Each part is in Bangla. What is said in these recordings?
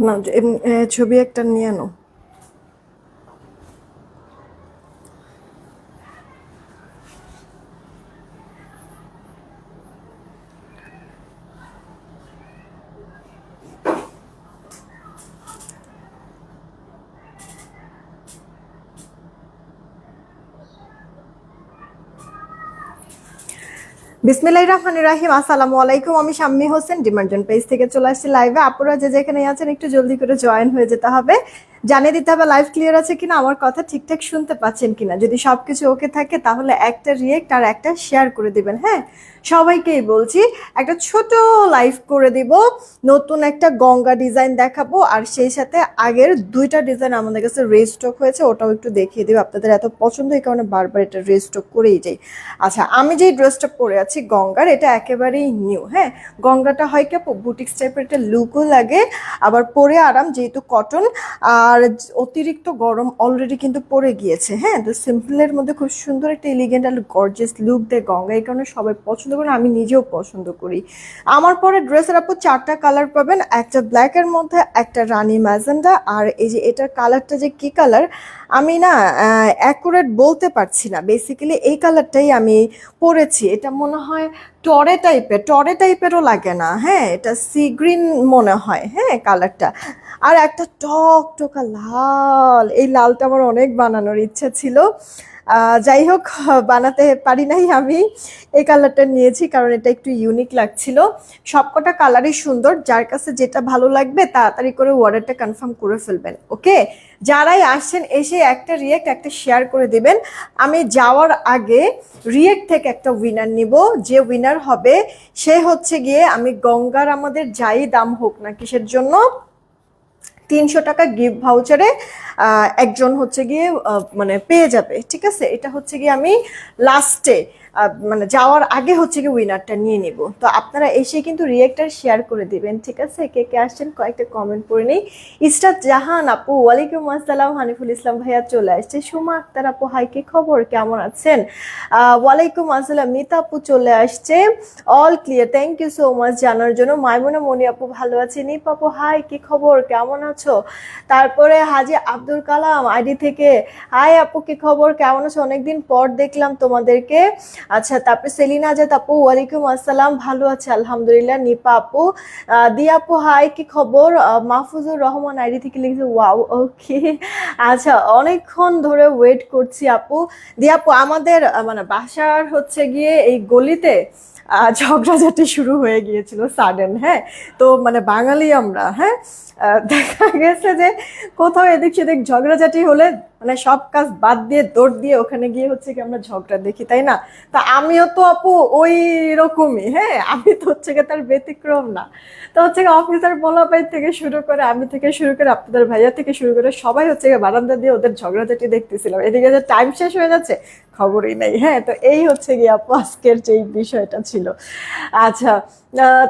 না, ছবি একটা নিয়ে নাও। বিসমিল্লাহির রহমানির রহিম। আসসালামু আলাইকুম। আমি শাম্মী হোসেন, ডিমার্জন পেজ থেকে চলে আসছি লাইভে। আপুরা যে যেখানে আছেন একটু জলদি করে জয়েন হয়ে যেতে হবে, জানিয়ে দিতে হবে লাইভ ক্লিয়ার আছে কিনা, আমার কথা ঠিকঠাক শুনতে পাচ্ছেন কিনা। যদি সবকিছু ওকে থাকে তাহলে একটা রিয়েক্ট আর একটা শেয়ার করে দিবেন। হ্যাঁ, সবাইকেই বলছি একটা ছোট লাইভ করে দিব। নতুন একটা গঙ্গা ডিজাইন দেখাবো, আর সেই সাথে আগের দুইটা ডিজাইন আমাদের কাছে রেস্টক হয়েছে, ওটাও একটু দেখিয়ে দিব। আপনাদের এত পছন্দ, এই কারণে বারবার এটা রেস্টক করেই যাই। আচ্ছা, আমি যেই ড্রেসটা পরে আছি গঙ্গার, এটা একেবারেই নিউ। হ্যাঁ, গঙ্গাটা হয় কি বুটিক্স টাইপের একটা লুকও লাগে, আবার পরে আরাম, যেহেতু কটন। আর অতিরিক্ত গরম অলরেডি কিন্তু পড়ে গিয়েছে। হ্যাঁ, তো সিম্পলের মধ্যে খুব সুন্দর একটা এলিগেন্ট আর গর্জিয়াস লুক দেয় গঙ্গা, এই কারণে সবাই পছন্দ করে, আমি নিজেও পছন্দ করি। আমার পরে ড্রেসের আপু চারটা কালার পাবেন, একটা ব্ল্যাকের মধ্যে, একটা রানী ম্যাজেন্ডা, আর এই যে এটার কালারটা যে কি কালার আমি না অ্যাকুরেট বলতে পারছি না। বেসিক্যালি এই কালারটাই আমি পরেছি। এটা মনে হয় টরে টাইপেরও লাগে না। হ্যাঁ, এটা সি গ্রিন মনে হয়। হ্যাঁ, কালারটা। আর একটা টকটকা লাল, এই লালটা আমার অনেক বানানোর ইচ্ছা ছিল। যাই হোক, বানাতে পারি নাই। আমি এই কালারটা নিয়েছি কারণ এটা একটু ইউনিক লাগছিল। সবকটা কালারই সুন্দর, যার কাছে যেটা ভালো লাগবে তাড়াতাড়ি করে অর্ডারটা কনফার্ম করে ফেলবেন। ওকে, যারাই আসছেন এসে একটা রিয়েক্ট একটা শেয়ার করে দিবেন। আমি যাওয়ার আগে রিয়েক্ট থেকে একটা উইনার নিব। যে উইনার হবে সে হচ্ছে গিয়ে, আমি গঙ্গার আমাদের যাই দাম হোক না কিসের জন্য, 300 টাকা গিফট ভাউচারে একজন হচ্ছে গিয়ে মানে পেয়ে যাবে। ঠিক আছে, এটা হচ্ছে গিয়ে আমি লাস্টে মানে যাওয়ার আগে হচ্ছে গিয়ে উইনারটা নিয়ে নিব। তো আপনারা এসে কিন্তু রিয়েক্টার শেয়ার করে দিবেন। ঠিক আছে, কে কে আসছেন কয়েকটা কমেন্ট পড়ে নেই। ইস্টার জাহান আপু, ওয়ালাইকুম আসসালাম। হানিফুল ইসলাম ভাইয়া চলে আসছে। সুমা আক্তার আপু, হাই, কি খবর, কেমন আছেন? ওয়ালাইকুম আসসালাম। মিতা আপু চলে আসছে। All clear, thank you so much জানার জন্য। মাইমুনা মনি আপু ভালো আছে। নিপ আপু হাই, কি খবর, কেমন আছো? তারপরে হাজি আব্দুল কালাম আইডি থেকে, হাই আপু, কি খবর, কেমন আছো, অনেকদিন পর দেখলাম তোমাদেরকে। আচ্ছা, তারপরে সেলিনা আজাদ আপু, ওয়ালাইকুম আসসালাম, ভালো আছে আলহামদুলিল্লাহ। নিপা আপু, দিয়া আপু হাই, কি খবর? মাহফুজুর রহমান আইডি থেকে লিখছে ওয়াও, ওকে। আচ্ছা, অনেকক্ষণ ধরে ওয়েট করছি আপু। দিয়া আপু, আমাদের মানে বাসার হচ্ছে গিয়ে এই গলিতে ঝগড়াঝাটি শুরু হয়ে গিয়েছিল সাডেন। হ্যাঁ, তো মানে বাঙালি আমরা। হ্যাঁ, দেখা গেছে যে কোথাও এদিক সেদিক ঝগড়াঝাটি হলে মানে সব কাজ বাদ দিয়ে দৌড় দিয়ে ওখানে গিয়ে হচ্ছে কি আমরা ঝগড়া দেখি, তাই না? তা আমিও তো আপু ওই রকমই। হ্যাঁ, আমি তো হচ্ছে গিয়ে তার ব্যতিক্রম না। তো হচ্ছে গিয়ে অফিসার পোলাপাই থেকে শুরু করে, আমি থেকে শুরু করে, আপনাদের ভাইয়া থেকে শুরু করে সবাই হচ্ছে গিয়ে বারান্দা দিয়ে ওদের ঝগড়াঝাটি দেখতেছিলাম। এদিকে যে টাইম শেষ হয়ে যাচ্ছে খবরই নেই। হ্যাঁ, তো এই হচ্ছে গিয়ে আপু আজকের যে বিষয়টা ছিল। আচ্ছা,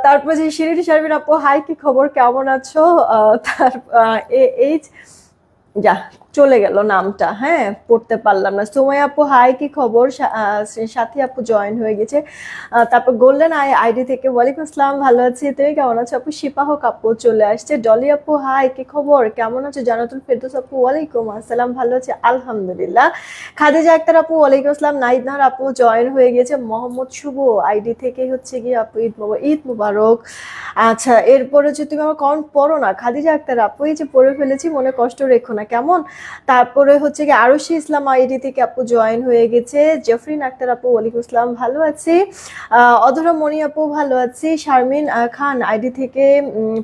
তারপর যে শিরিন শারমিন আপু হাই, কি খবর, কেমন আছো? তার এইচ, যা চলে গেল নামটা। হ্যাঁ, পড়তে পারলাম না। সুমাইয়া আপু হাই, কি খবর? সাথী আপু জয়েন হয়ে গেছে। তারপর গোল্ডেন আইডি থেকে, ওয়ালাইকুম আসসালাম, ভালো আছি, তুমি কেমন আছো আপু? শিপাহক আপু চলে আসছে। ডলি আপু হাই, কি খবর, কেমন আছো? জানাতুল ফেরদৌস আপু, ওয়ালাইকুম আসসালাম, ভালো আছি আলহামদুলিল্লাহ। খাদিজা আক্তার আপু, ওয়ালাইকুম আসসালাম। নাইদনার আপু জয়েন হয়ে গেছে। মোহাম্মদ শুভ আইডি থেকে হচ্ছে গিয়ে আপু, ঈদ মুবারক। আচ্ছা, এরপর হচ্ছে তুমি আমার কমেন্ট পড়ো না খাদিজা আক্তার আপু, এই যে পড়ে ফেলেছি, মনে কষ্ট রেখো না কেমন। তারপরে হচ্ছে কি আরশি ইসলাম আইডি থেকে আপু জয়েন হয়ে গেছে। জেফরিন আক্তার আপু, ওয়ালাইকুম আসসালাম, ভালো আছি। অধরা মণি আপু, ভালো আছি। শারমিন খান আইডি থেকে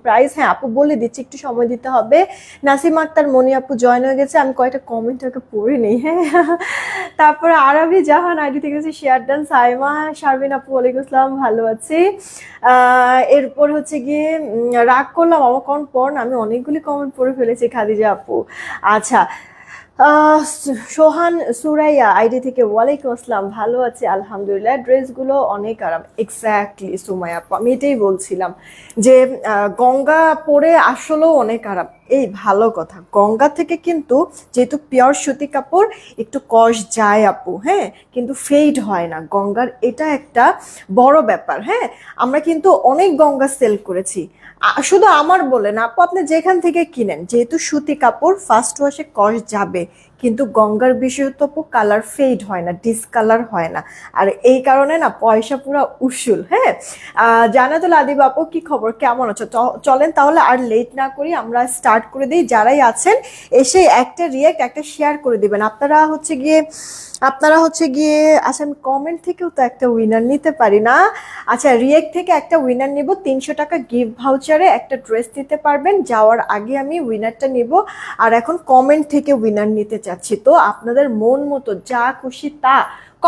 প্রাইস, হ্যাঁ আপু বলে দিচ্ছি, একটু সময় দিতে হবে। নাসিম আক্তার মণি আপু জয়েন হয়ে গেছে। আমি কয়েকটা কমেন্ট ওকে পড়ে নেই। হ্যাঁ, তারপরে আরবি জাহান আইডি থেকে গেছে। শেয়ার ডান সাইমা শারমিন আপু, ওয়ালাইকুম আসসালাম, ভালো আছি। এরপর হচ্ছে গিয়ে রাগ করলাম আমার কমেন্ট পড় না, আমি অনেকগুলি কমেন্ট পড়ে ফেলেছি খাদিজা আপু। আচ্ছা, সোহান সুরাইয়া আইডি থেকে, ওয়ালাইকুম আসসালাম, ভালো আছে আলহামদুলিল্লাহ। ড্রেসগুলো অনেক আরাম। এক্স্যাক্টলি সুমাইয়া আপু, আমি এটাই বলছিলাম যে গঙ্গা পরে আসলেও অনেক আরাম। এই ভালো কথা, গঙ্গা থেকে কিন্তু যেহেতু পিওর সুতি কাপড় একটু কস যায় আপু, হ্যাঁ, কিন্তু ফেড হয় না গঙ্গার, এটা একটা বড় ব্যাপার। হ্যাঁ, আমরা কিন্তু অনেক গঙ্গা সেল করেছি, শুধু আমার বলে না আপু, আপনি যেখান থেকে কিনেন, যেহেতু সুতি কাপড় ফার্স্ট ওয়াশে কস যাবে, কিন্তু গঙ্গার বিষয় তো আপু কালার ফেড হয় না, ডিসকালার হয় না, আর এই কারণে না পয়সা পুরো উসুল। হ্যাঁ, জানাতুল আদিব আপু, কি খবর, কেমন আছো? চলেন তাহলে আর লেট না করি, আমরা স্টার্ট করে দিই। যারাই আছেন এসে একটা রিয়েক্ট, একটা শেয়ার করে দিবেন। আপনারা হচ্ছে গিয়ে আচ্ছা, আমি কমেন্ট থেকেও তো একটা উইনার নিতে পারি না? আচ্ছা, রিয়েক্ট থেকে একটা উইনার নিব, 300 টাকা গিফট ভাউচারে একটা ড্রেস নিতে পারবেন। যাওয়ার আগে আমি উইনারটা নিব, আর এখন কমেন্ট থেকে উইনার নিতে চাচ্ছি। তো আপনাদের মন মতো যা খুশি তা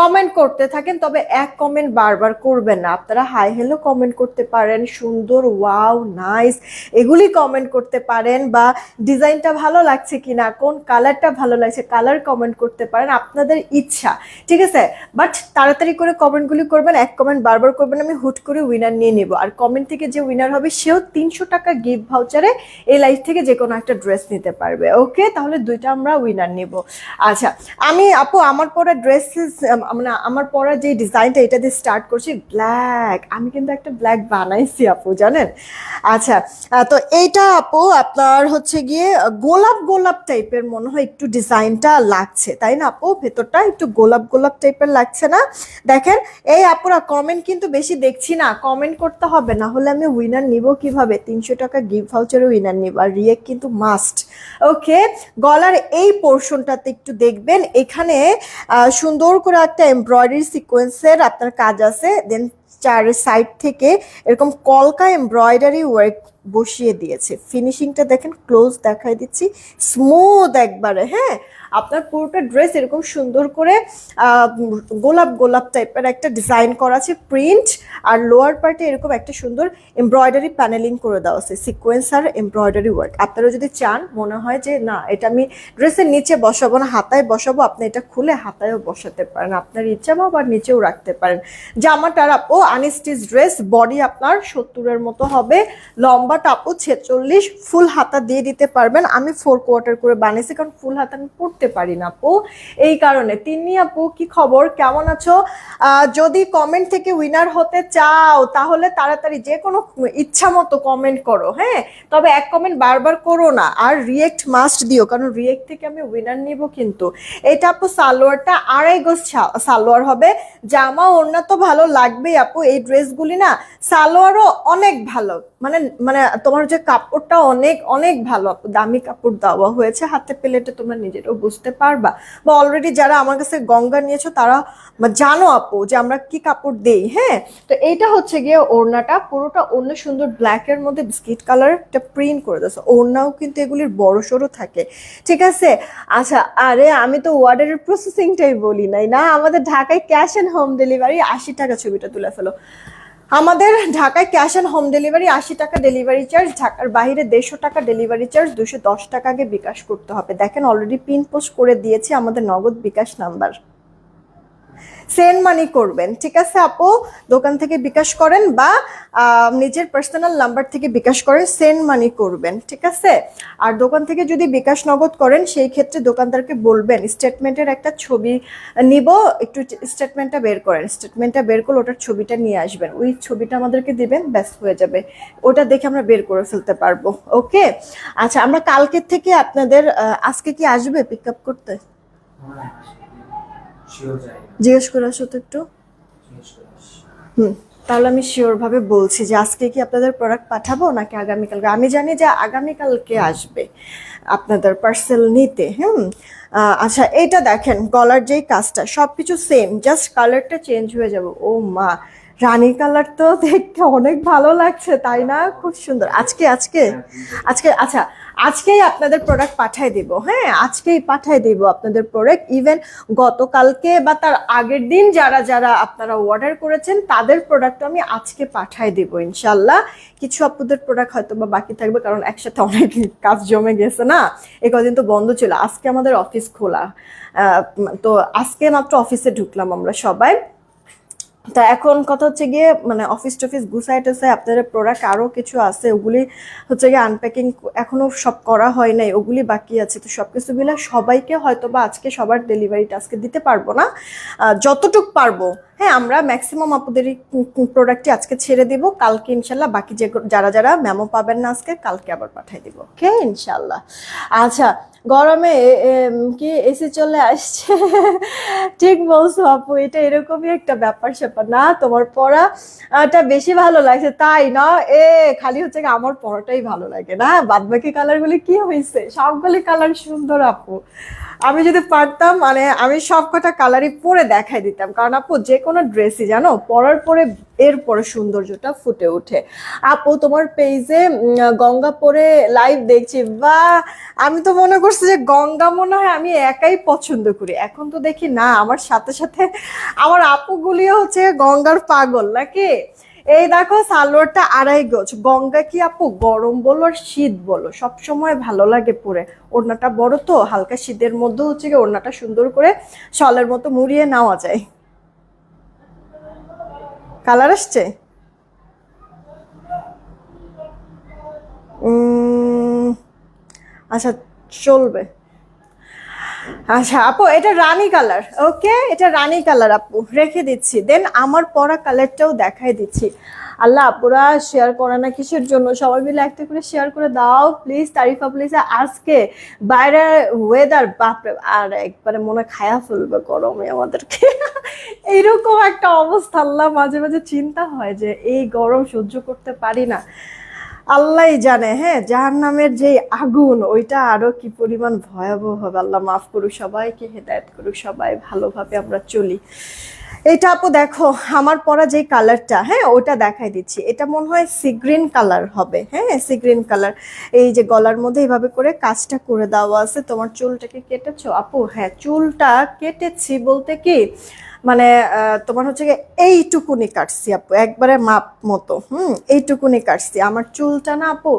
কমেন্ট করতে থাকেন, তবে এক কমেন্ট বারবার করবেন না। আপনারা হাই হ্যালো কমেন্ট করতে পারেন, সুন্দর, ওয়াও, নাইস, এগুলি কমেন্ট করতে পারেন, বা ডিজাইনটা ভালো লাগছে কিনা, কোন কালারটা ভালো লাগছে, কালার কমেন্ট করতে পারেন, আপনাদের ইচ্ছা, ঠিক আছে। বাট তাড়াতাড়ি করে কমেন্টগুলি করবেন, এক কমেন্ট বারবার করবেন, আমি হুট করে উইনার নিয়ে নেব। আর কমেন্ট থেকে যে উইনার হবে সেও 300 টাকা গিফট ভাউচারে এই লাইফ থেকে যে কোনো একটা ড্রেস নিতে পারবে। ওকে, তাহলে দুইটা আমরা উইনার নিব। আচ্ছা, আমি আপু আমার পরা ড্রেসেস, মানে আমার পরা যে ডিজাইনটা, এটা দিয়ে স্টার্ট করছি। ব্ল্যাক, আমি কিন্তু একটা ব্ল্যাক বানাইছি আপু, জানেন। আচ্ছা, তো এইটা আপু আপনার হচ্ছে গিয়ে গোলাপ গোলাপ টাইপের মনে হয় একটু ডিজাইনটা লাগছে, তাই না আপু? ভেতরটা একটু গোলাপ গোলাপ টাইপের লাগছে না? দেখেন, এই আপুরা কমেন্ট কিন্তু বেশি দেখছি না, কমেন্ট করতে হবে, না হলে আমি উইনার নিব কিভাবে? 300 টাকা গিফট ভাউচারে উইনার নিব, আর রিয়েক্ট কিন্তু মাস্ট। ওকে, গলার এই পোর্শনটাতে একটু দেখবেন, এখানে সুন্দর করে একটা এমব্রয়ডারি সিকোয়েন্সের আপনার কাজ আছে, দেন চার সাইড থেকে এরকম কলকা এমব্রয়ডারি ওয়ার্ক বসিয়ে দিয়েছে। ফিনিশিংটা দেখেন, ক্লোজ দেখাই দিচ্ছি, স্মুথ একবারে। হ্যাঁ, আপনার পুরোটা ড্রেস এরকম সুন্দর করে গোলাপ গোলাপ টাইপের একটা ডিজাইন করা আছে, প্রিন্ট, আর লোয়ার পার্টে এরকম একটা সুন্দর এমব্রয়ডারি প্যানেলিং করে দেওয়া আছে, সিকোয়েন্স আর এমব্রয়ডারি ওয়ার্ক। আপনারা যদি চান, মনে হয় যে না এটা আমি ড্রেসের নিচে বসাবো না, হাতায় বসাবো, আপনি এটা খুলে হাতায়ও বসাতে পারেন, আপনার ইচ্ছা, বা আবার নিচেও রাখতে পারেন। জামাটার আপু আনস্টিচ ড্রেস, বডি আপনার 70-এর মতো হবে, লম্বা টাপু 46, ফুল হাতা দিয়ে দিতে পারবেন। আমি 4/4 করে বানিয়েছি, কারণ ফুল হাতা আমি পড়তে পারি না আপু, এই কারণে। তিন্নি আপু, কি খবর, কেমন আছো? যদি কমেন্ট থেকে উইনার হতে চাও তাহলে তাড়াতাড়ি যে কোনো ইচ্ছা মতো কমেন্ট করো। হ্যাঁ, তবে এক কমেন্ট বারবার করো না, আর রিয়েক্ট মাস্ট দিও, কারণ রিয়েক্ট থেকে আমি উইনার নিব। কিন্তু এটা আপু সালোয়ারটা 2.5 গজ সালোয়ার হবে, জামা ওড়না তো ভালো লাগবেই আপু। এই ড্রেসগুলি না সালোয়ারও অনেক ভালো, মানে মানে তোমার যে কাপড়টা অনেক অনেক ভালো আপু, দামি কাপড় দেওয়া হয়েছে, হাতে পেলে এটা তোমরা নিজেরাও বুঝতে পারবা, বা অলরেডি যারা আমার কাছে গঙ্গা নিয়েছো তারা জানো আপু যে আমরা কি কাপড় দেই। হ্যাঁ, তো এইটা হচ্ছে গিয়ে ওড়নাটা, পুরোটা ওড়না সুন্দর ব্ল্যাকের মধ্যে বিস্কিট কালার একটা প্রিন্ট করে দিয়েছে। ওড়নাও কিন্তু এগুলির বড় সড়ো থাকে, ঠিক আছে। আচ্ছা, আরে আমি তো অর্ডারের প্রসেসিংটাই বলি নাই না, আমাদের ঢাকায় ক্যাশ অ্যান্ড হোম ডেলিভারি, 80 টাকা, ছবিটা তুলে ফেলো। আমাদের ঢাকায় ক্যাশ অ্যান্ড হোম ডেলিভারি, 80 টাকা ডেলিভারি চার্জ, ঢাকার বাইরে 150 টাকা ডেলিভারি চার্জ, 210 টাকা আগে বিকাশ করতে হবে। দেখেন অলরেডি পিন পোস্ট করে দিয়েছি আমাদের নগদ বিকাশ নাম্বার, সেন্ড মানি করবেন, ঠিক আছে আপু। দোকান থেকে বিকাশ করেন বা নিজের পার্সোনাল নাম্বার থেকে বিকাশ করেন, সেন্ড মানি করবেন, ঠিক আছে। আর দোকান থেকে যদি বিকাশ নগদ করেন, সেই ক্ষেত্রে দোকানদারকে বলবেন স্টেটমেন্টের একটা ছবি নিব, একটু স্টেটমেন্টটা বের করেন, স্টেটমেন্টটা বের করলে ওটার ছবিটা নিয়ে আসবেন, ওই ছবিটা আমাদেরকে দিবেন, ব্যাস হয়ে যাবে, ওটা দেখে আমরা বের করে ফেলতে পারবো। ওকে, আচ্ছা, আমরা কালকের থেকে আপনাদের আজকে কি আসবে পিক আপ করতে? জিজ্ঞেস করে আসো তো একটু। তাহলে আমি শিওর ভাবে বলছি যে আজকে কি আপনাদের প্রোডাক্ট পাঠাবো নাকি আগামীকালকে। আমি জানি যে আগামীকালকে আসবে আপনাদের পার্সেল নিতে। আচ্ছা, এইটা দেখেন, গলার যেই কাজটা সবকিছু সেম, জাস্ট কালারটা চেঞ্জ হয়ে যাবে। ও মা, রানী কালার তো দেখতে অনেক ভালো লাগছে, তাই না? খুব সুন্দর। আজকে আজকে আজকে আচ্ছা, আজকেই আপনাদের প্রোডাক্ট পাঠাই দিব। হ্যাঁ, আজকেই পাঠাই দিব আপনাদের প্রোডাক্ট। ইভেন গতকালকে বা তার আগের দিন যারা যারা আপনারা অর্ডার করেছেন তাদের প্রোডাক্ট আমি আজকে পাঠাই দিব ইনশাল্লাহ। কিছু আপনাদের প্রোডাক্ট হয়তো বা বাকি থাকবে, কারণ একসাথে অনেক কাজ জমে গেছে না, এই কদিন তো বন্ধ ছিল। আজকে আমাদের অফিস খোলা, তো আজকে মাত্র অফিসে ঢুকলাম আমরা সবাই। তা এখন কথা হচ্ছে গিয়ে মানে অফিস টফিস গুছাই টুছাই আপনাদের প্রোডাক্ট আরো কিছু আছে, ওগুলি হচ্ছে গিয়ে আনপ্যাকিং এখনো সব করা হয় নাই, ওগুলি বাকি আছে। তো সবকিছু মিলে সবাইকে হয়তো বা আজকে সবার ডেলিভারিটা আজকে দিতে পারবো না, যতটুক পারবো। হ্যাঁ, আমরা ম্যাক্সিমাম আপনাদেরই প্রোডাক্টটি আজকে ছেড়ে দিব, কালকে ইনশাল্লাহ বাকি যে যারা যারা মেমো পাবেন না আজকে, কালকে আবার পাঠিয়ে দিব, ওকে ইনশাল্লাহ। আচ্ছা, গরমে কি এসি চলে আসছে? ঠিক বলছো আপু, এটা এরকমই একটা ব্যাপার স্যাপার না, তোমার পড়াটা বেশি ভালো লাগছে তাই না? খালি হচ্ছে কি আমার পড়াটাই ভালো লাগে না, বাদ বাকি কালার গুলি কি হয়েছে, সবগুলি কালার সুন্দর আপু। আমি যদি পারতাম মানে আমি সবকটা কালারই পরে দেখাই দিতাম, কারণ আপু যে কোনো ড্রেসই জানো পরার পরে এরপরে সৌন্দর্যটা ফুটে ওঠে। আপু তোমার পেজে গঙ্গা পরে লাইভ দেখছি, বা আমি তো মনে করছি যে গঙ্গা মনে হয় আমি একাই পছন্দ করি, এখন তো দেখি না আমার সাথে সাথে আমার আপুগুলিও হচ্ছে গঙ্গার পাগল নাকি। এই দেখো সালোয়ারটা 2.5 গজ, গঙ্গা কি আপু গরম বলো আর শীত বলো সব সময় ভালো লাগে পরে। ওড়নাটা বড় তো, হালকা শীতের মধ্যে হচ্ছে কি ওড়নাটা সুন্দর করে শলের মতো মুড়িয়ে নেওয়া যায়। কালার আসছে? আচ্ছা, চলবে। আচ্ছা আপু, এটা রানী কালার, ওকে এটা রানী কালার আপু, রেখে দিচ্ছি। দেন আমার পরা কালারটাও দেখাই দিচ্ছি। আল্লাহ, আপুরা শেয়ার করে না কিসের জন্য, সবাই মিলে একটা করে শেয়ার করে দাও প্লিজ। তারিফা প্লিজ। আজকে বাইরের ওয়েদার বাপরে, আর একবারে মনে খায়া ফেলবে গরমে আমাদেরকে। এইরকম একটা অবস্থা, আল্লাহ মাঝে মাঝে চিন্তা হয় যে এই গরম সহ্য করতে পারি না, আল্লাহই জানে। হ্যাঁ, জাহান্নামের যে আগুন ওইটা আরো কি পরিমাণ ভয়াবহ হবে, আল্লাহ মাফ করুক, সবাইকে হেদায়েত করুক, সবাই ভালোভাবে আমরা চলি। এইটা আপু দেখো আমার পরা যে কালারটা, হ্যাঁ ওটা দেখাই দিচ্ছি, এটা মনে হয় সি গ্রিন কালার হবে। হ্যাঁ, সি গ্রিন কালার। এই যে গলার মধ্যে এইভাবে করে কাজটা করে দেওয়া আছে। তোমার চুলটাকে কেটেছো আপু? হ্যাঁ, চুলটা কেটেছি বলতে কি মানে তোমার হচ্ছে গিয়ে এইটুকুনি কাটছি আপু, একবারে মাপ মতো। এইটুকুনি কাটছি। আমার চুলটা না আপু,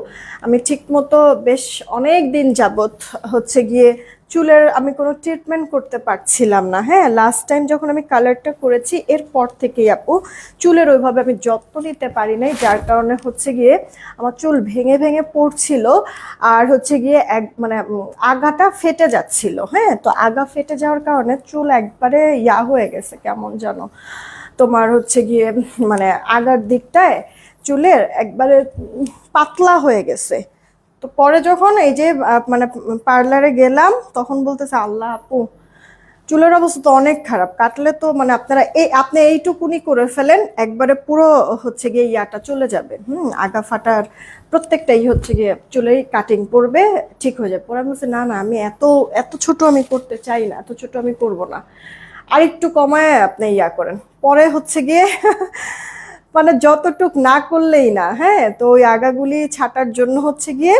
আমি ঠিক মতো বেশ অনেক দিন যাবত হচ্ছে গিয়ে চুলের আমি কোনো ট্রিটমেন্ট করতে পারছিলাম না। হ্যাঁ, লাস্ট টাইম যখন আমি কালারটা করেছি এরপর থেকেই আপু চুলের ওইভাবে আমি যত্ন নিতে পারি নাই, যার কারণে হচ্ছে গিয়ে আমার চুল ভেঙে ভেঙে পড়ছিল। আর হচ্ছে গিয়ে এক মানে আগাটা ফেটে যাচ্ছিল। হ্যাঁ, তো আগা ফেটে যাওয়ার কারণে চুল একবারে ইয়া হয়ে গেছে কেমন যেন, তোমার হচ্ছে গিয়ে মানে আগার দিকটায় চুলের একবারে পাতলা হয়ে গেছে। তো পরে যখন এই যে মানে পার্লারে গেলাম তখন বলতেছে, আল্লাহ আপু চুলের অবস্থা তো অনেক খারাপ, কাটলে তো মানে আপনারা আপনি এইটুকুনি করে ফেলেন, একবারে পুরো হচ্ছে গিয়ে ইয়াটা চলে যাবে। আগা ফাটার প্রত্যেকটাই হচ্ছে গিয়ে চুলেই কাটিং পড়বে, ঠিক হয়ে যাবে। পরে আমি বলছি, না না আমি এত এত ছোট আমি করতে চাই না, এত ছোট আমি করব না, আর একটু কমায় আপনি ইয়া করেন। পরে হচ্ছে গিয়ে মানে যতটুক না করলেই না। হ্যাঁ, তো ওই আগাগুলি ছাটার জন্য হচ্ছে গিয়ে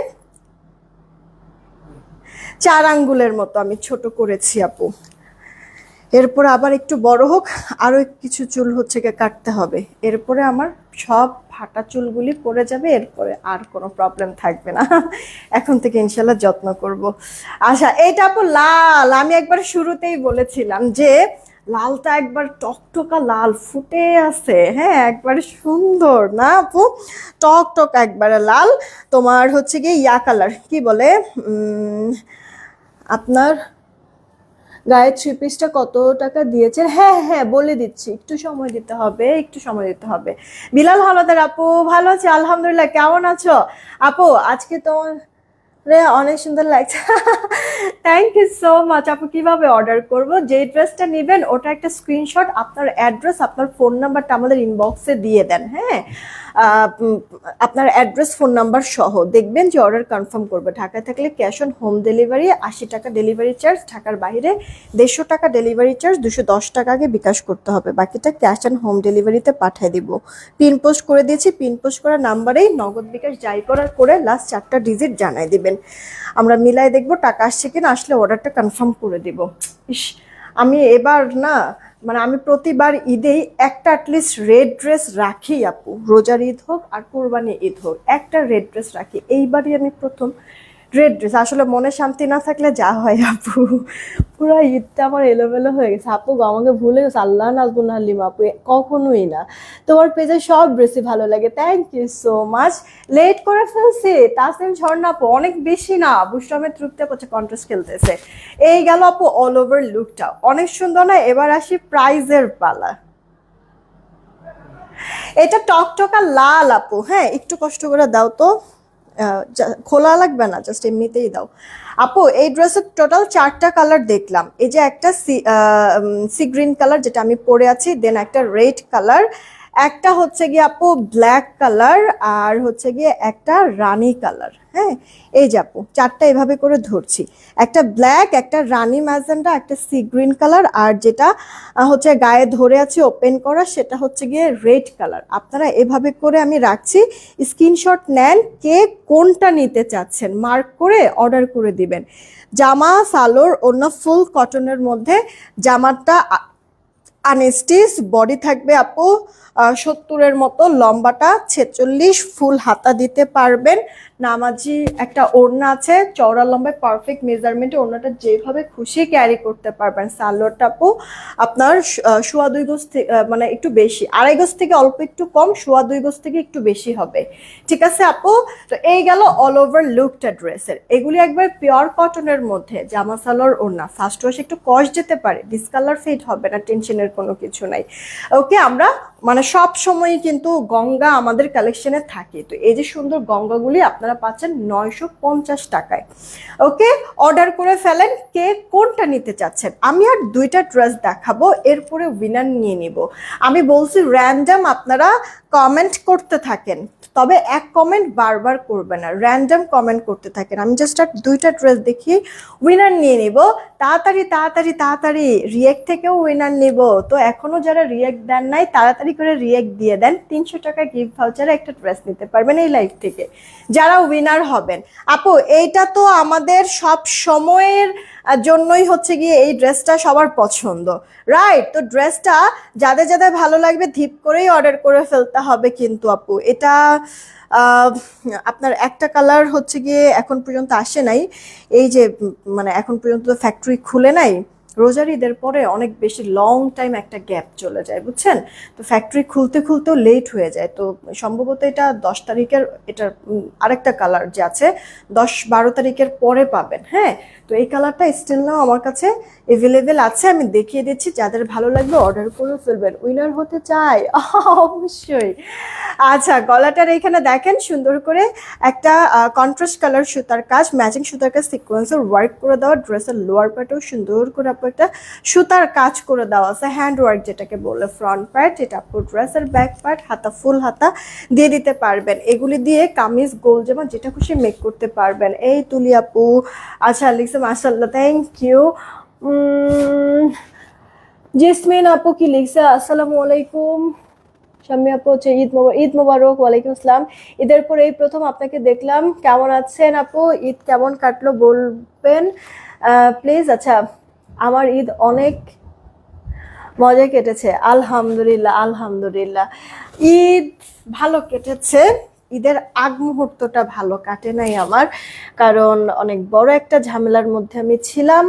4 আঙ্গুলের মতো আমি ছোট করেছি আপু। এরপরে আবার একটু বড় হোক, আরো কিছু চুল হচ্ছে গিয়ে কাটতে হবে, এরপরে আমার সব ফাটা চুলগুলি পড়ে যাবে, এরপরে আর কোনো প্রবলেম থাকবে না। এখন থেকে ইনশাল্লাহ যত্ন করব। আচ্ছা, এইটা আপু লাল, আমি একবার শুরুতেই বলেছিলাম যে লালটা একবার টকটকা লাল ফুটে আছে। হ্যাঁ, একবারে সুন্দর না আপু, টকটক একবারে লাল। তোমার হচ্ছে গিয়ে ইয়া কালার কি বলে আপনার গায়ে 3 পিসটা কত টাকা দিয়েছেন? হ্যাঁ হ্যাঁ বলে দিচ্ছি, একটু সময় দিতে হবে, একটু সময় দিতে হবে। বিলাল হাওলাদার আপু, ভালো আছি আলহামদুলিল্লাহ, কেমন আছো আপু? আজকে তোমার অনেক সুন্দর লাগছে। থ্যাংক ইউ সো মাচ আপু। কিভাবে অর্ডার করব? যে ড্রেসটা নেবেন ওটা একটা স্ক্রিনশট, আপনার অ্যাড্রেস, আপনার ফোন নাম্বারটা আমাদের ইনবক্সে দিয়ে দেন। হ্যাঁ, আপনার অ্যাড্রেস ফোন নাম্বার সহ দেখবেন যে অর্ডার কনফার্ম করবে। ঢাকায় থাকলে ক্যাশ অন হোম ডেলিভারি, 80 টাকা ডেলিভারি চার্জ। ঢাকার বাইরে 150 টাকা ডেলিভারি চার্জ, 210 টাকা আগে বিকাশ করতে হবে, বাকিটা ক্যাশ অন হোম ডেলিভারিতে পাঠিয়ে দিব। পিন পোস্ট করে দিয়েছি, পিন পোস্ট করা নাম্বারেই নগদ বিকাশ যাই করার করে লাস্ট 4টা ডিজিট জানাই দিবেন, আমরা মিলাই দেখবো টাকা আসছে কিনা, আসলে অর্ডারটা কনফার্ম করে দিব। ইস, আমি এবার না মানে আমি প্রতিবার ঈদেই একটা অ্যাটলিস্ট রেড ড্রেস রাখি আপু, রোজার ঈদ হোক আর কোরবানি ঈদ হোক একটা রেড ড্রেস রাখি। এইবারই আমি প্রথম রেড ড্রেস আসলে মনে শান্তি না থাকলে যা হয় আপু। পুরো ঈদটা আমার এলোমেলো হয়ে গেছে আপু গো, আমাকে ভুলে গেছে। আল্লাহ নাজবুল হালিম আপু, কখনোই না। তোমার পেজে সব ড্রেসই ভালো লাগে, thank you so much. Late করে ফেলছি তাসনিম ঝর্ণা আপু, অনেক বেশি না, বুস্টামের তৃপ্তি করছে, কন্ট্রাস্ট খেলতেছে। এই গেল আপু অল ওভার লুকটা, অনেক সুন্দর না? এবার আসি প্রাইজের পালা। এটা টকটকা লাল আপু, হ্যাঁ একটু কষ্ট করে দাও তো, খোলা লাগবে না, জাস্ট এমনিতেই দাও আপু। এই ড্রেসের টোটাল 4টা কালার দেখলাম। এই যে একটা সি গ্রিন কালার যেটা আমি পরে আছি, দেন একটা রেড কালার, একটা হচ্ছে গিয়ে আপু ব্ল্যাক কালার, আর হচ্ছে গিয়ে একটা রানী কালার। হ্যাঁ এই যে আপু 4টা এভাবে করে ধরছি, একটা ব্ল্যাক, একটা রানী ম্যাজেন্টা, একটা সি গ্রিন কালার, আর যেটা হচ্ছে গায়ে ধরে আছে ওপেন করা সেটা হচ্ছে গিয়ে রেড কালার। আপনারা এভাবে করে আমি রাখছি, স্ক্রিনশট নেন, কে কোনটা নিতে চাচ্ছেন মার্ক করে অর্ডার করে দিবেন। জামা সালোর অন্য ফুল কটনের মধ্যে, জামাটা আনস্টিচ, বডি থাকবে আপু 70-এর মতো, লম্বাটা 46, ফুল হাতা দিতে পারবেন। নামাজি একটা ওড়না আছে, চওড়া লম্বায় পারফেক্ট মেজারমেন্টে, ওড়নাটা যেভাবে খুশি ক্যারি করতে পারবেন। সালোয়ারটা আপু আপনার 2.25 গজ মানে একটু বেশি, 2.5 গজ থেকে অল্প একটু কম, 2.25 গজ থেকে একটু বেশি হবে, ঠিক আছে আপু? তো এই গেল অল ওভার লুকটা ড্রেসের। এগুলি একবার পিওর কটনের মধ্যে, জামা সালোয়ার ওড়না, ফার্স্ট ওয়াশ একটু কস্ট যেতে পারে, ডিসকালার ফেড হবে না, টেনশনের কোনো কিছু নাই। ওকে, আমরা মানে সব সময় কিন্তু গঙ্গা আমাদের কালেকশনে থাকে। তো এই যে সুন্দর গঙ্গাগুলি আপনারা পাচ্ছেন 950 টাকায়। ওকে, অর্ডার করে ফেলেন, কে কোনটা নিতে চাচ্ছেন। আমি আর 2টা ড্রেস দেখাবো, এরপরে উইনার নিয়ে নিব। আমি বলছি র্যান্ডম আপনারা কমেন্ট করতে থাকেন, তবে এক কমেন্ট বারবার করবে না, র্যান্ডম কমেন্ট করতে থাকেন। আমি জাস্ট আর 2টা ড্রেস দেখিয়ে উইনার নিয়ে নিব। তাড়াতাড়ি তাড়াতাড়ি তাড়াতাড়ি, রিয়েক্ট থেকেও উইনার নিব। তো এখনো যারা রিয়েক্ট দেন নাই তাড়াতাড়ি করে রিয়েক্ট দিয়ে দেন, 300 টাকা গিফট ভাউচারে একটা ড্রেস নিতে পারবেন এই লাইভ থেকে যারা উইনার হবেন। আপু এইটা তো আমাদের সব সময়ের জন্যই হচ্ছে গিয়ে এই ড্রেসটা সবার পছন্দ, রাইট? তো ড্রেসটা যাদের যাদের ভালো লাগবে ধীপ করেই অর্ডার করে ফেলতে হবে কিন্তু আপু। এটা আপনার একটা কালার হচ্ছে গিয়ে এখন পর্যন্ত আসে নাই, এই যে মানে এখন পর্যন্ত ফ্যাক্টরি খুলে নাই। রোজার ঈদের পরে অনেক বেশি লং টাইম একটা গ্যাপ চলে যায়, বুঝছেন? তো ফ্যাক্টরি খুলতে খুলতেও লেট হয়ে যায়। তো সম্ভবত এটা 10 তারিখের, এটার আরেকটা কালার যে আছে 10-12 তারিখের পরে পাবেন। হ্যাঁ, তো এই কালারটা স্টিল নাও আমার কাছে এভেলেবেল আছে, আমি দেখিয়ে দিচ্ছি, যাদের ভালো লাগবে অর্ডার করে ফেলবেন। উইনার হতে চাই অবশ্যই। আচ্ছা, গলাটার এখানে দেখেন সুন্দর করে একটা কন্ট্রাস্ট কালার সুতার কাজ, ম্যাচিং সুতার কাজ, সিকোয়েন্সের ওয়ার্ক করে দেওয়া, ড্রেসের লোয়ার পার্টেও সুন্দর করে আপু একটা সুতার কাজ করে দেওয়া আছে, হ্যান্ড ওয়ার্ক যেটাকে বলে। ফ্রন্ট পার্ট এটা আপু ড্রেসের ব্যাক পার্ট, হাতা ফুল হাতা দিয়ে দিতে পারবেন। এগুলি দিয়ে কামিজ, গোল জামা যেটা খুশি মেক করতে পারবেন। এই তুলি আপু, আচ্ছা লিখছে মাশাআল্লাহ, থ্যাংক ইউ। জেসমিন আপু কি লিখছে, আসসালামু আলাইকুম। শাম্মী আপু হচ্ছে ঈদ মোবারক। ওয়ালাইকুম আসসালাম। ঈদের পরে এই প্রথম আপনাকে দেখলাম, কেমন আছেন আপু? ঈদ কেমন কাটলো বলবেন প্লিজ। আচ্ছা, আমার ঈদ অনেক মজা কেটেছে, আলহামদুলিল্লাহ আলহামদুলিল্লাহ। ঈদ ভালো কেটেছে, ঈদের আগ মুহূর্তটা ভালো কাটে নাই আমার, কারণ অনেক বড় একটা ঝামেলার মধ্যে আমি ছিলাম,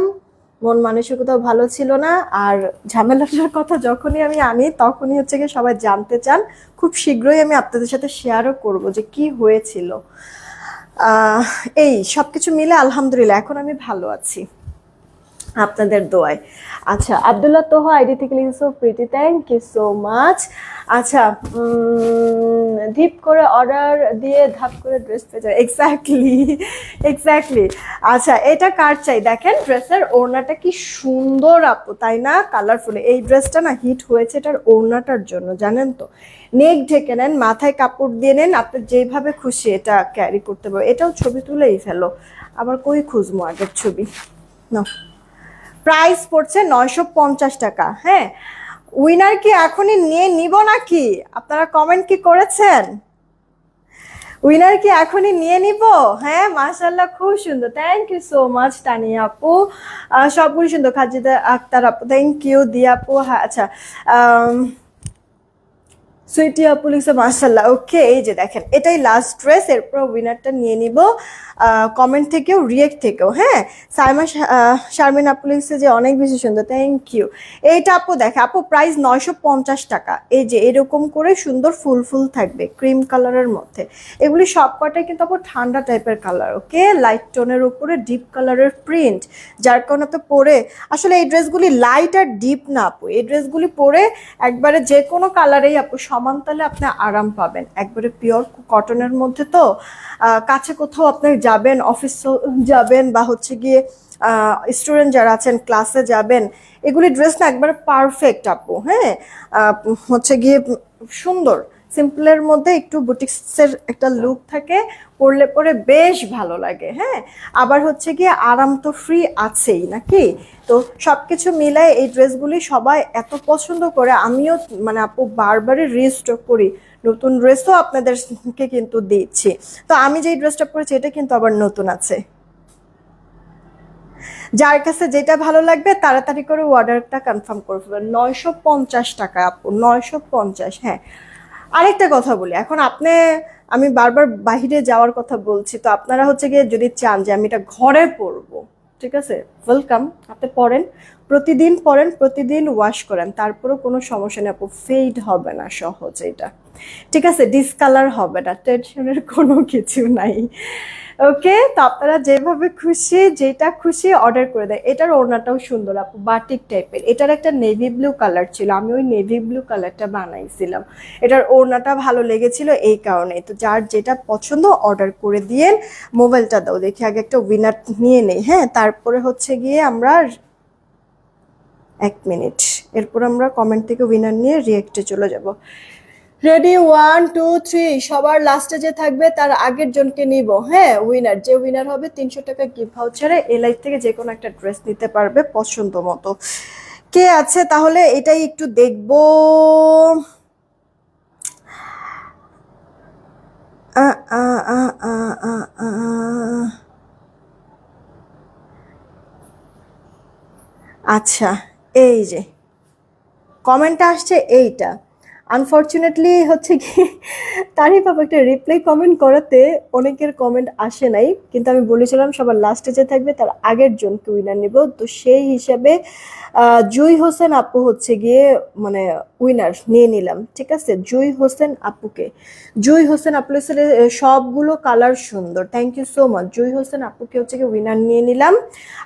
মন মানসিকতাও ভালো ছিল না। আর ঝামেলাটার কথা যখনই আমি আনি তখনই হচ্ছে কি সবাই জানতে চান, খুব শীঘ্রই আমি আপনাদের সাথে শেয়ারও করব যে কি হয়েছিল। এই সব কিছু মিলে আলহামদুলিল্লাহ এখন আমি ভালো আছি আপনাদের দোয়ায়। আচ্ছা, আব্দুল্লাহ তোহা আইডি থেকে লিখছো প্রীতি, থ্যাংক ইউ সো মাচ। আচ্ছা, ধীপ করে অর্ডার দিয়ে ধাপ করে ড্রেস পেয়ে যাবে, এক্স্যাক্টলি এক্স্যাক্টলি। আচ্ছা, এটা কার চাই দেখেন, ড্রেসের ওড়নাটা কি সুন্দর আপু, তাই না? কালারফুল। এই ড্রেসটা না হিট হয়েছে এটার ওড়নাটার জন্য, জানেন তো। নেক ঢেকে নেন, মাথায় কাপড় দিয়ে নেন, আপনি যেভাবে খুশি এটা ক্যারি করতে পারবেন। এটাও ছবি তুলেই ফেলো, আবার কই খুঁজবো আগের ছবি না। প্রাইস পড়ছে 950 টাকা। হ্যাঁ, উইনার কি এখনই নিয়ে নিব নাকি? আপনারা কমেন্ট কি করেছেন? উইনার কি এখনই নিয়ে নিব? হ্যাঁ, মাশাআল্লাহ খুব সুন্দর, thank you so much Tania আপু, সবগুলো সুন্দর। খাজিদা আক্তার আপু, থ্যাংক ইউ। দিয়া আপু, হ্যাঁ আচ্ছা, সুইটি আপু লিখছে মাশাল্লাহ। ওকে, এই যে দেখেন এটাই লাস্ট ড্রেস, এরপর উইনারটা নিয়ে নিব কমেন্ট থেকেও রিয়েক্ট থেকেও। হ্যাঁ, সাইমা শারমিন আপু লিখছে যে অনেক বেশি সুন্দর, থ্যাংক ইউ। এইটা আপু দেখে আপু প্রাইস 950 টাকা। এই যে এরকম করে সুন্দর ফুল ফুল থাকবে ক্রিম কালারের মধ্যে। এগুলি সব কটাই কিন্তু আপু ঠান্ডা টাইপের কালার। ওকে, লাইট টোনের উপরে ডিপ কালারের প্রিন্ট, যার কারণে তো পরে আসলে এই ড্রেসগুলি লাইট আর ডিপ না আপু, এই ড্রেসগুলি পরে একবারে যে কোনো কালারেই আপু সমান তালে আপনি আরাম পাবেন। একবারে পিওর কটনের মধ্যে তো কাছে কোথাও আপনি যাবেন, অফিস যাবেন বা হচ্ছে গিয়ে স্টুডেন্ট যারা আছেন ক্লাসে যাবেন, এগুলি ড্রেস না একবারে পারফেক্ট আপু। হ্যাঁ, হচ্ছে গিয়ে সুন্দর সিম্পলের মধ্যে একটু বুটিক্সের একটা লুক থাকে, পরলে পরে বেশ ভালো লাগে। হ্যাঁ, আবার হচ্ছে গিয়ে আরাম তো ফ্রি আছেই নাকি। তো সবকিছু মিলায় এই ড্রেসগুলি সবাই এত পছন্দ করে, আমিও মানে আপু বারবারই রিস্টক করি, নতুন ড্রেসও আপনাদেরকে কিন্তু দিচ্ছি। তো আমি যেই ড্রেসটা পরেছি এটা কিন্তু আবার নতুন আছে। যার কাছে যেটা ভালো লাগবে তাড়াতাড়ি করে অর্ডারটা কনফার্ম করে ফেলবেন। 950 টাকা আপু, 950। হ্যাঁ, আরেকটা কথা বলি, এখন আমি বারবার বাহিরে যাওয়ার কথা বলছি, তো আপনারা হচ্ছে গিয়ে যদি চান যে আমি এটা ঘরে পরবো, ঠিক আছে, ওয়েলকাম, আপনি পরেন, প্রতিদিন পরেন, প্রতিদিন ওয়াশ করেন, তারপরেও কোনো সমস্যা নেই আপু, ফেড হবে না সহজে এটা, ঠিক আছে, ডিসকালার হবে না, টেনশনের কোনো কিছু নাই। ওকে, তো আপনারা যেভাবে খুশি যেটা খুশি অর্ডার করে দেয়। এটার ওড়নাটাও সুন্দর আপু, বাটিক টাইপের, এটার একটা নেভি ব্লু কালার ছিল, আমি ওই নেভি ব্লু কালারটা বানাইছিলাম, এটার ওড়নাটা ভালো লেগেছিল এই কারণে। তো যার যেটা পছন্দ অর্ডার করে দিয়েন। মোবাইলটা দাও দেখি আগে একটা উইনার নিয়ে নেই। হ্যাঁ, তারপরে হচ্ছে গিয়ে আমরা 1 মিনিট, এরপর আমরা কমেন্ট থেকে উইনার নিয়ে রিয়েক্টে চলে যাব। রেডি, 1 2 3, সবার লাস্টে যে থাকবে তার আগের জনকে নিব। হ্যাঁ, উইনার, যে উইনার হবে 300 টাকা গিফট ভাউচারে এলাইট থেকে যে কোনো একটা ড্রেস নিতে পারবে পছন্দ মতো। কে আছে তাহলে এটাই একটু দেখবো। আ, আ, আ, আ, আ, আ। আচ্ছা, এই যে কমেন্টটা আসছে এইটা, আনফর্চুনেটলি হচ্ছে কি তারই পাপা একটা রিপ্লাই কমেন্ট করাতে অনেকের কমেন্ট আসে নাই, কিন্তু আমি বলেছিলাম সবার লাস্টে যে থাকবে তার আগের জনকে উইনার নিব, তো সেই হিসাবে জুই হোসেন আপু হচ্ছে গিয়ে মানে উইনার নিয়ে নিলাম। ঠিক আছে, জুই হোসেন আপুকে, জুই হোসেন আপু সবগুলো কালার সুন্দর, থ্যাংক ইউ সো মাচ। জুই হোসেন আপুকে হচ্ছে গিয়ে উইনার নিয়ে নিলাম।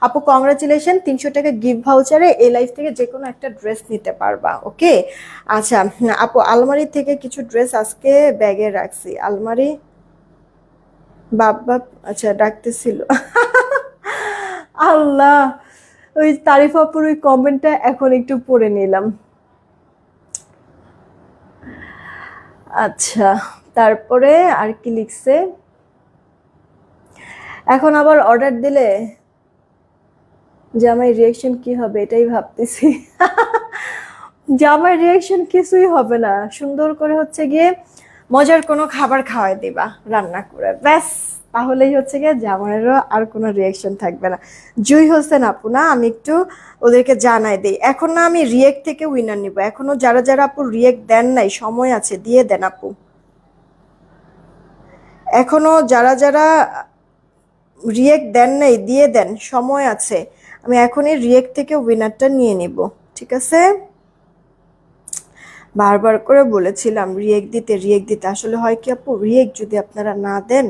আপু কংগ্রাচুলেশন, 300 টাকা গিফট ভাউচারে এই লাইফ থেকে যে কোনো একটা ড্রেস নিতে পারবা। ওকে, আচ্ছা আপু, আলমারি থেকে কিছু ড্রেস আজকে ব্যাগে রাখছি, আলমারি বাপ বাপ আচ্ছা ডাকতেছিল আল্লাহ, ওই তারিফ আপুর ওই কমেন্টটা এখন একটু পড়ে নিলাম। আচ্ছা, তারপরে আর কি লিখছে, এখন আবার অর্ডার দিলে জামাই রিয়াকশন কি হবে এটাই ভাবতেছি জামাই রিয়াকশন কিছুই হবে না, সুন্দর করে হচ্ছে গিয়ে মজার কোনো খাবার খাওয়াই দিবা রান্না করে, ব্যাস, তাহলেই হচ্ছে গিয়ে জামাইয়েরও আর কোনো রিয়াকশন থাকবে না। জুই হোসেন আপু না, আমি একটু ওদেরকে জানাই দিই, এখন না আমি রিয়েক্ট থেকে উইনার নিব, এখনো যারা যারা আপু রিয়েক্ট দেন নাই সময় আছে, দিয়ে দেন আপু, এখনো যারা যারা রিয়েক্ট দেন নাই দিয়ে দেন, সময় আছে, আমি এখনই রিয়েক্ট থেকে উইনারটা নিয়ে নিব। ঠিক আছে, বারবার করে বলেছিলাম রিয়েক্ট দিতে, রিয়েক্ট দিতে, আসলে হয় কি আপু, রিয়েক্ট যদি আপনারা না দেন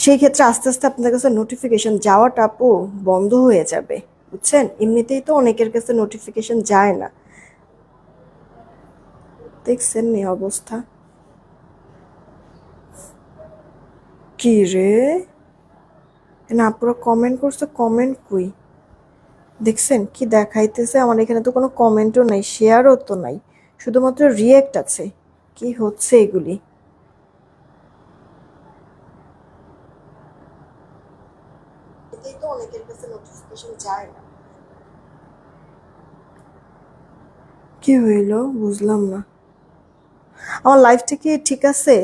সেই ক্ষেত্রে আস্তে আস্তে আপনাদের কাছে নোটিফিকেশন যাওয়াটা আপু বন্ধ হয়ে যাবে, বুঝছেন, এমনিতেই তো অনেকের কাছে নোটিফিকেশন যায় না, দেখছেন নি অবস্থা কি রে, না আপুরা কমেন্ট করছে, কমেন্ট কই, দেখছেন কি দেখাইতেছে, আমার এখানে তো কোনো কমেন্টও নাই, শেয়ারও তো নাই, শুধুমাত্র রিয়েক্ট আছে, কি হচ্ছে এগুলি, এটাই তো অনেকের কাছে নোটিফিকেশন যায় না, কি হইল বুঝলাম না, আমার লাইফটা কি ঠিক আছে?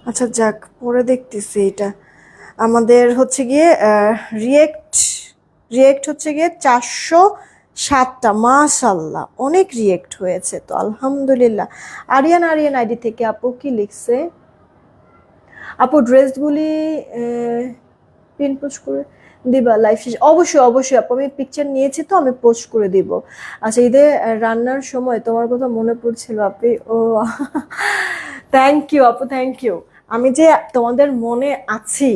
আচ্ছা যাক, পরে দেখতেছি এটা, আমাদের হচ্ছে গিয়ে রিয়েক্ট রিয়েক্ট হচ্ছে গিয়ে 407টা, মাশাল্লাহ অনেক রিয়েক্ট হয়েছে তো, আলহামদুলিল্লাহ। আরিয়ান আইডি থেকে আপু কি লিখছে? আপু ড্রেসগুলি পিন পোস্ট করে দিবা লাইফ শেষ? অবশ্যই অবশ্যই আপু, আমি পিকচার নিয়েছি তো, আমি পোস্ট করে দিব। আচ্ছা, ঈদে রান্নার সময় তোমার কথা মনে পড়ছিল আপনি। ও থ্যাংক ইউ আপু, থ্যাংক ইউ। আমি যে তোমাদের মনে আছি,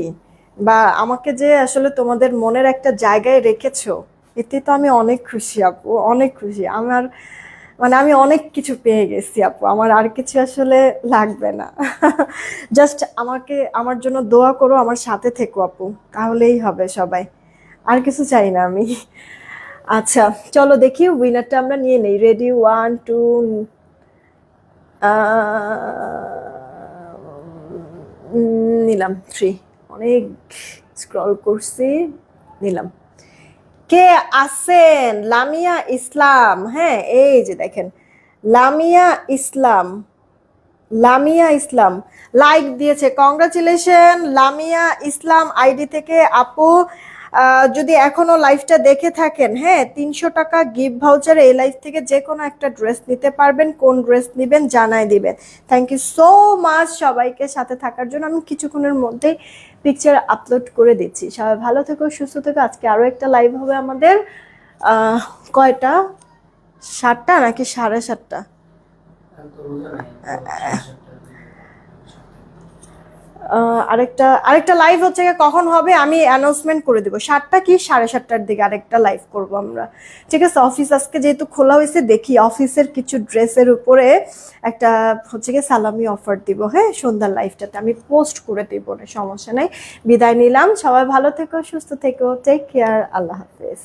বা আমাকে যে আসলে তোমাদের মনের একটা জায়গায় রেখেছো, এতে তো আমি অনেক খুশি আপু, অনেক খুশি। আমার মানে আমি অনেক কিছু পেয়ে গেছি আপু, আমার আর কিছু আসলে লাগবে না। জাস্ট আমাকে, আমার জন্য দোয়া করো, আমার সাথে থেকো আপু, তাহলেই হবে সবাই, আর কিছু চাই না আমি। আচ্ছা, চলো দেখি উইনারটা আমরা নিয়ে নেই। রেডি, 1 2, নিলাম 3। অনেক স্ক্রল করছি, নিলাম। কে আছেন? লামিয়া ইসলাম, হ্যাঁ এই যে দেখেন, লামিয়া ইসলাম, লামিয়া ইসলাম লাইক দিয়েছে। কংগ্রাচুলেশন লামিয়া ইসলাম আইডি থেকে আপু। যদি এখনো লাইভটা দেখে থাকেন, হ্যাঁ 300 টাকা গিফট ভাউচার, এই লাইভ থেকে যে কোনো একটা ড্রেস নিতে পারবেন। কোন ড্রেস নেবেন জানাই দিবেন। থ্যাংক ইউ সো মাচ সবাইকে সাথে থাকার জন্য। আমি কিছুক্ষণের মধ্যেই পিকচার আপলোড করে দিচ্ছি। সবাই ভালো থেকো, সুস্থ থেকো। আজকে আরো একটা লাইভ হবে আমাদের। কয়টা, 7টা নাকি 7:30? আরেকটা লাইভ হচ্ছে কখন হবে আমি অ্যানাউন্সমেন্ট করে দেবো। 7টা কি 7:30টার দিকে আরেকটা লাইভ করব আমরা, ঠিক আছে? অফিস আজকে যেহেতু খোলা হয়েছে, দেখি অফিসের কিছু ড্রেসের উপরে একটা হচ্ছে গিয়ে সালামি অফার দিব, হ্যাঁ সন্ধ্যার লাইভটাতে আমি পোস্ট করে দেবো, না সমস্যা নাই। বিদায় নিলাম, সবাই ভালো থেকো, সুস্থ থেকো, টেক কেয়ার, আল্লাহ হাফেজ।